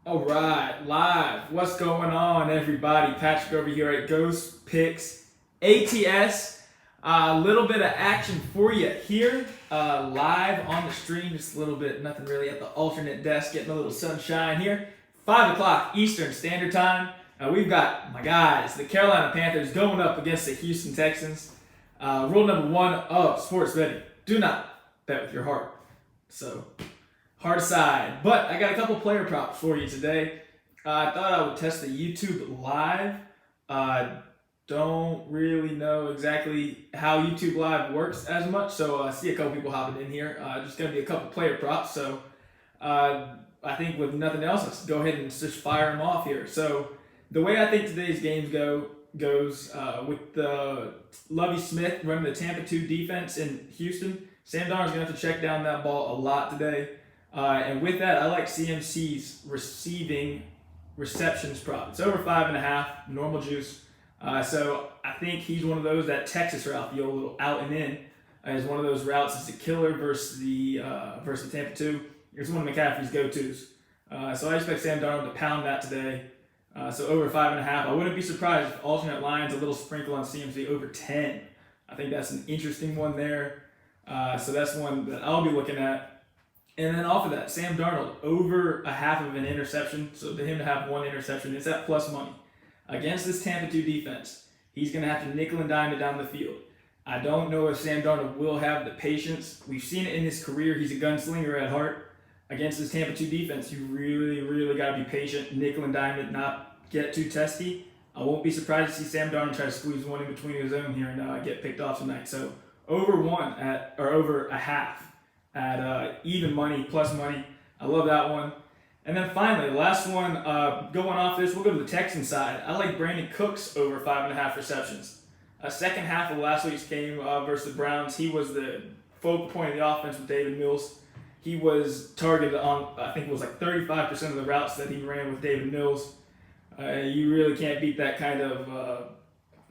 All right, live. What's going on, everybody? Patrick over here at Ghost Picks ATS. A little bit of action for you here, live on the stream. Just a little bit, nothing really at the alternate desk, getting a little sunshine here. 5 o'clock Eastern Standard Time. We've got my guys, the Carolina Panthers, going up against the Houston Texans. Rule number 1 of sports betting: do not bet with your heart. So, hard aside. But I got a couple player props for you today. I thought I would test the YouTube Live. Don't really know exactly how YouTube Live works as much, so I see a couple people hopping in here. Just going to be a couple player props, so I think with nothing else, let's go ahead and just fire them off here. So the way I think today's games goes with the Lovie Smith running the Tampa 2 defense in Houston, Sam Darnold's going to have to check down that ball a lot today. And with that, I like CMC's receptions prop. It's over 5.5, normal juice. So I think he's one of those, that Texas route, the old little out and in, is one of those routes. It's a killer versus the Tampa 2. It's one of McCaffrey's go-tos. So I expect Sam Darnold to pound that today. So over 5.5. I wouldn't be surprised if alternate lines, a little sprinkle on CMC over 10. I think that's an interesting one there. So that's one that I'll be looking at. And then off of that, Sam Darnold over a half of an interception. So to him to have one interception, it's at plus money. Against this Tampa 2 defense, he's going to have to nickel and dime it down the field. I don't know if Sam Darnold will have the patience. We've seen it in his career. He's a gunslinger at heart. Against this Tampa 2 defense, you really got to be patient, nickel and dime it, not get too testy. I won't be surprised to see Sam Darnold try to squeeze one in between his own here and get picked off tonight. So over a half at even money, plus money. I love that one. And then finally, the last one, going off this, we'll go to the Texans side. I like Brandon Cooks over 5.5 receptions. Second half of last week's game versus the Browns, he was the focal point of the offense with David Mills. He was targeted on, I think it was like 35% of the routes that he ran with David Mills. You really can't beat that kind of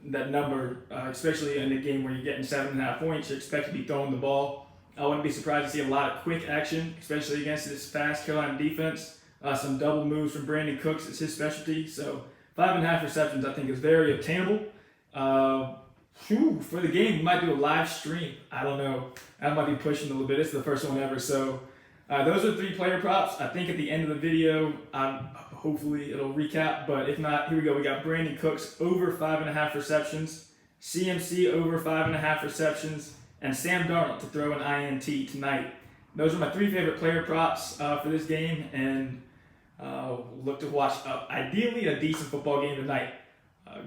that number, especially in a game where you're getting 7.5 points. You expect to be throwing the ball. I wouldn't be surprised to see a lot of quick action, especially against this fast Carolina defense. Some double moves from Brandon Cooks is his specialty. So 5.5 receptions I think is very obtainable. For the game, we might do a live stream. I don't know. I might be pushing a little bit. It's the first one ever. So those are 3 player props. I think at the end of the video, hopefully it'll recap. But if not, here we go. We got Brandon Cooks over 5.5 receptions, CMC over 5.5 receptions, and Sam Darnold to throw an INT tonight. Those are my 3 favorite player props for this game, and look to watch ideally a decent football game tonight.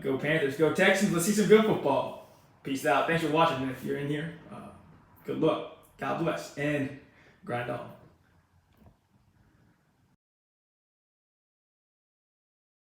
Go Panthers, go Texans. Let's see some good football. Peace out. Thanks for watching. And if you're in here, good luck. God bless, and grind on.